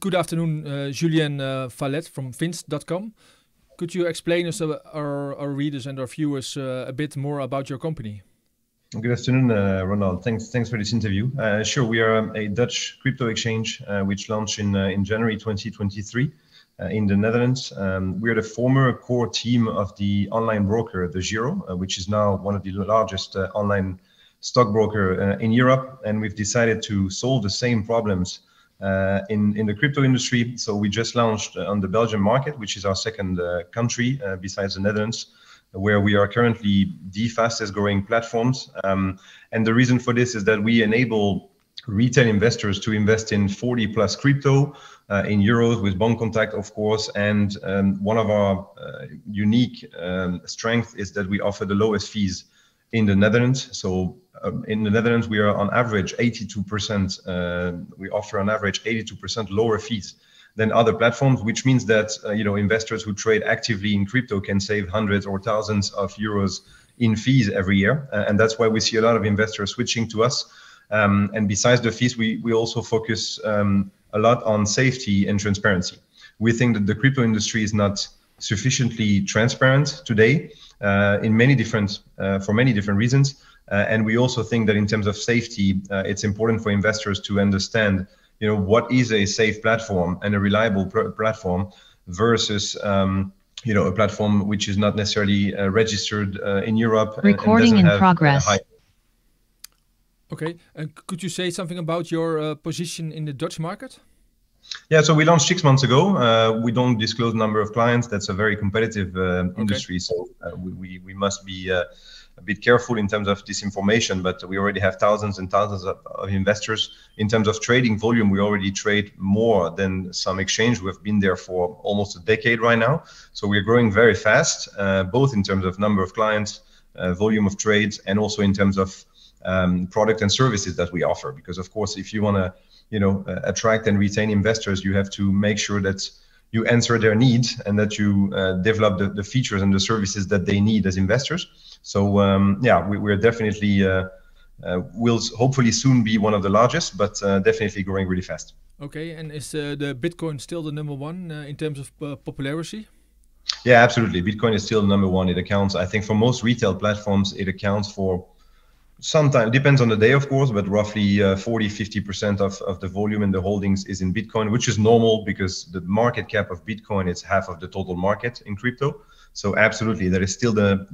Good afternoon, Julien Vallet from Finst.com. Could you explain us, our readers and our viewers, a bit more about your company? Good afternoon, Ronald. Thanks for this interview. Sure, we are a Dutch crypto exchange which launched in January 2023 in the Netherlands. We are the former core team of the online broker, the Giro, which is now one of the largest online stockbroker in Europe. And we've decided to solve the same problems in the crypto industry. So we just launched on the Belgian market, which is our second country besides the Netherlands, where we are currently the fastest growing platforms. And the reason for this is that we enable retail investors to invest in 40 plus crypto in euros with bank contact, of course. And one of our unique strengths is that we offer the lowest fees in the Netherlands. So in the Netherlands, we are on average 82%. We offer on average 82% lower fees than other platforms, which means that investors who trade actively in crypto can save hundreds or thousands of euros in fees every year. And that's why we see a lot of investors switching to us. And besides the fees, we also focus a lot on safety and transparency. We think that the crypto industry is not sufficiently transparent today for many different reasons. And we also think that in terms of safety, it's important for investors to understand what is a safe platform and a reliable platform versus a platform which is not necessarily registered in Europe. Recording in progress. Okay, and could you say something about your position in the Dutch market? Yeah, so we launched 6 months ago. We don't disclose number of clients. That's a very competitive industry, so we must be a bit careful in terms of this information, but we already have thousands and thousands of investors. In terms of trading volume, we already trade more than some exchange. We've been there for almost a decade right now. So we're growing very fast, both in terms of number of clients, volume of trades, and also in terms of product and services that we offer. Because of course, if you want to attract and retain investors, you have to make sure that you answer their needs and that you develop the features and the services that they need as investors. So we're definitely will hopefully soon be one of the largest, but definitely growing really fast. Okay, and is the Bitcoin still the number one in terms of popularity? Yeah, absolutely. Bitcoin is still number one. It accounts, I think, for most retail platforms, it accounts for sometimes, depends on the day, of course, but roughly 40-50% of the volume and the holdings is in Bitcoin, which is normal because the market cap of Bitcoin is half of the total market in crypto. So absolutely, that is still the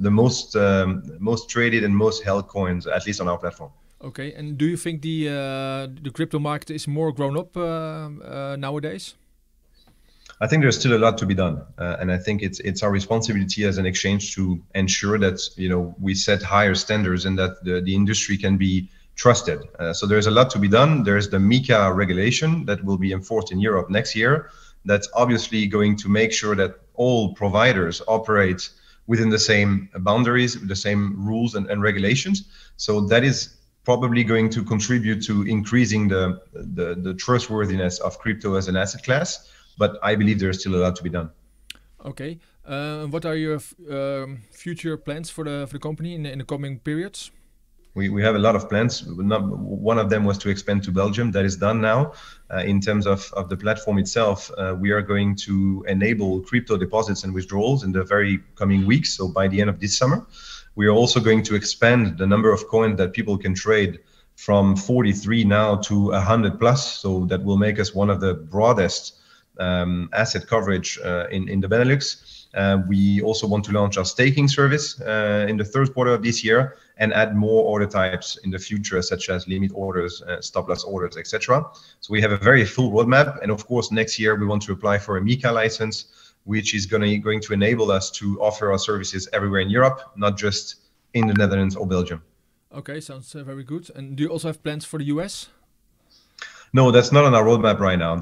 most traded and most held coins, at least on our platform. Okay, and do you think the crypto market is more grown up nowadays? I think there's still a lot to be done, and I think it's our responsibility as an exchange to ensure that we set higher standards and that the industry can be trusted. So there's a lot to be done. There's the MiCA regulation that will be enforced in Europe next year. That's obviously going to make sure that all providers operate within the same boundaries, the same rules and regulations. So that is probably going to contribute to increasing the trustworthiness of crypto as an asset class. But I believe there's still a lot to be done. Okay. What are your future plans for the company in the coming periods? We have a lot of plans. One of them was to expand to Belgium. That is done now. In terms of the platform itself, we are going to enable crypto deposits and withdrawals in the very coming weeks. So by the end of this summer, we are also going to expand the number of coins that people can trade from 43 now to 100 plus. So that will make us one of the broadest asset coverage in the Benelux. We also want to launch our staking service in the third quarter of this year and add more order types in the future, such as limit orders, stop loss orders, etc. So we have a very full roadmap. And of course, next year we want to apply for a MiCA license, which is going to enable us to offer our services everywhere in Europe, not just in the Netherlands or Belgium. Okay, sounds very good. And do you also have plans for the US? No, that's not on our roadmap right now.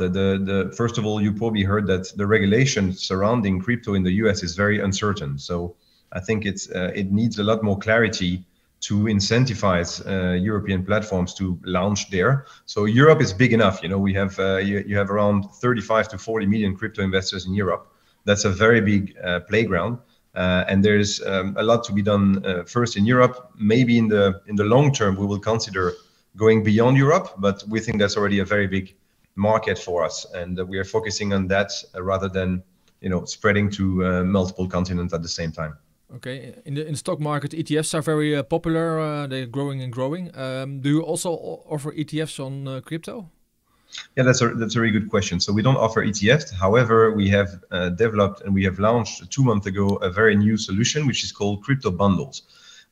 First of all, you probably heard that the regulation surrounding crypto in the US is very uncertain. So I think it needs a lot more clarity to incentivize European platforms to launch there. So Europe is big enough. We have you have around 35 to 40 million crypto investors in Europe. That's a very big playground. And there's a lot to be done first in Europe. Maybe in the long term, we will consider going beyond Europe, but we think that's already a very big market for us, and we are focusing on that rather than spreading to multiple continents at the same time. Okay, in the stock market, ETFs are very popular. They're growing and growing. Do you also offer ETFs on crypto? Yeah, that's a very good question. So we don't offer ETFs. However, we have developed and we have launched 2 months ago a very new solution, which is called crypto bundles.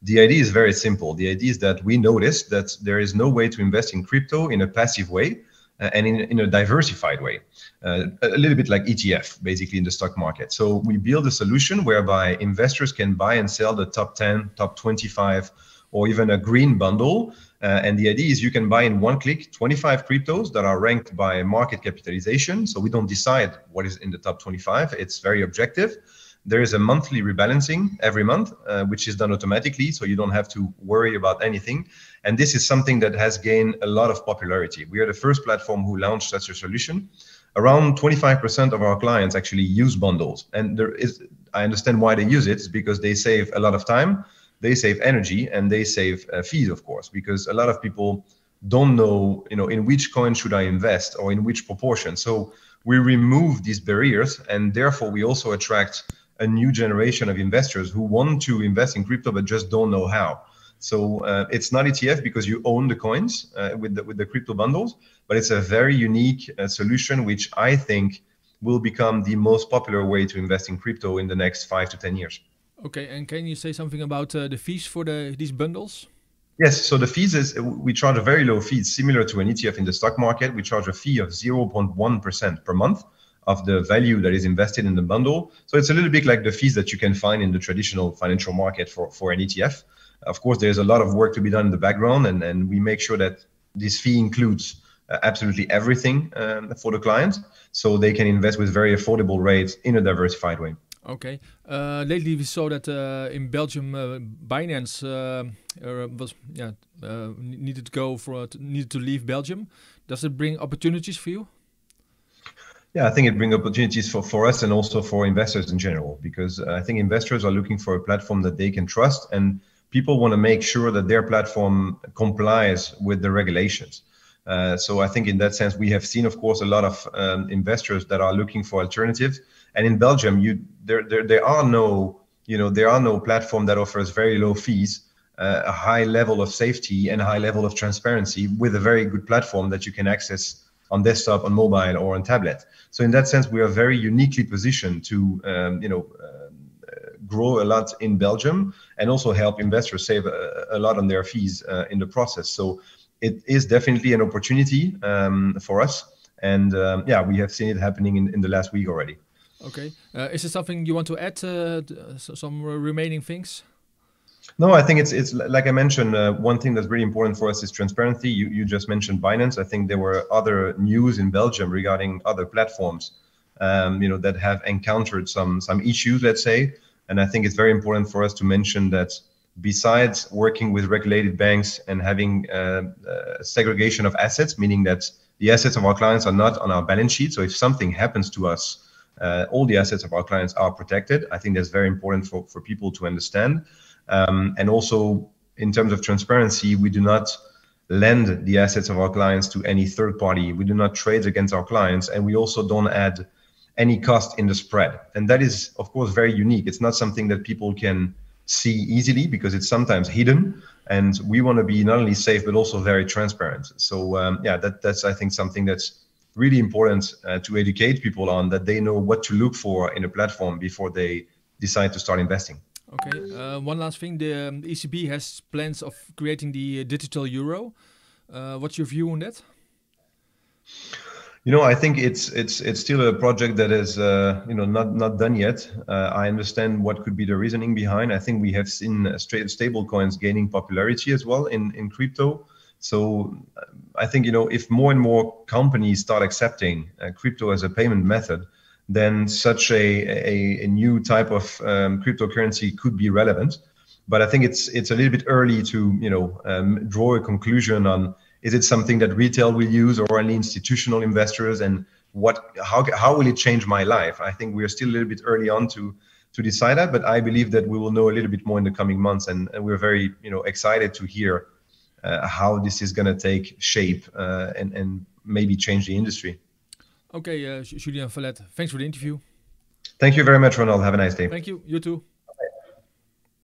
The idea is very simple. The idea is that we noticed that there is no way to invest in crypto in a passive way and in a diversified way, a little bit like ETF, basically in the stock market. So we build a solution whereby investors can buy and sell the top 10, top 25, or even a green bundle. And the idea is you can buy in one click 25 cryptos that are ranked by market capitalization. So we don't decide what is in the top 25. It's very objective. There is a monthly rebalancing every month, which is done automatically, so you don't have to worry about anything. And this is something that has gained a lot of popularity. We are the first platform who launched such a solution. Around 25% of our clients actually use bundles. And I understand why they use it. It's because they save a lot of time, they save energy, and they save fees, of course, because a lot of people don't know, in which coin should I invest or in which proportion. So we remove these barriers, and therefore we also attract a new generation of investors who want to invest in crypto but just don't know how. So it's not ETF because you own the coins with the crypto bundles, but it's a very unique solution which I think will become the most popular way to invest in crypto in the next 5 to 10 years. Okay, and can you say something about the fees for these bundles? Yes, so the fees we charge a very low fee, similar to an ETF in the stock market. We charge a fee of 0.1% per month of the value that is invested in the bundle. So it's a little bit like the fees that you can find in the traditional financial market for an ETF. Of course, there's a lot of work to be done in the background, and we make sure that this fee includes absolutely everything for the client, so they can invest with very affordable rates in a diversified way. Okay. Lately, we saw that in Belgium, Binance needed to leave Belgium. Does it bring opportunities for you? Yeah, I think it brings opportunities for us and also for investors in general, because I think investors are looking for a platform that they can trust, and people want to make sure that their platform complies with the regulations. So I think in that sense, we have seen, of course, a lot of investors that are looking for alternatives. And in Belgium, there are no platform that offers very low fees, a high level of safety and a high level of transparency with a very good platform that you can access on desktop, on mobile, or on tablet. So in that sense, we are very uniquely positioned to grow a lot in Belgium and also help investors save a lot on their fees in the process. So it is definitely an opportunity for us. And we have seen it happening in the last week already. Okay. Is there something you want to add, some remaining things? No, I think it's like I mentioned, one thing that's really important for us is transparency. You just mentioned Binance. I think there were other news in Belgium regarding other platforms, that have encountered some issues, let's say. And I think it's very important for us to mention that besides working with regulated banks and having segregation of assets, meaning that the assets of our clients are not on our balance sheet. So if something happens to us, all the assets of our clients are protected. I think that's very important for people to understand. And also in terms of transparency, we do not lend the assets of our clients to any third party. We do not trade against our clients, and we also don't add any cost in the spread. And that is, of course, very unique. It's not something that people can see easily because it's sometimes hidden. And we want to be not only safe, but also very transparent. So that's, I think, something that's really important to educate people on, that they know what to look for in a platform before they decide to start investing. Okay, one last thing. The ECB has plans of creating the digital euro. What's your view on that? I think it's still a project that is not done yet. I understand what could be the reasoning behind. I think we have seen stable coins gaining popularity as well in crypto. So I think if more and more companies start accepting crypto as a payment method, then such a new type of cryptocurrency could be relevant. But I think it's a little bit early to draw a conclusion on, is it something that retail will use or only institutional investors, and how will it change my life? I think we're still a little bit early on to decide that, but I believe that we will know a little bit more in the coming months, and we're very excited to hear how this is going to take shape and maybe change the industry. Okay, Julien Vallet, thanks for the interview. Thank you very much, Ronald. Have a nice day. Thank you. You too.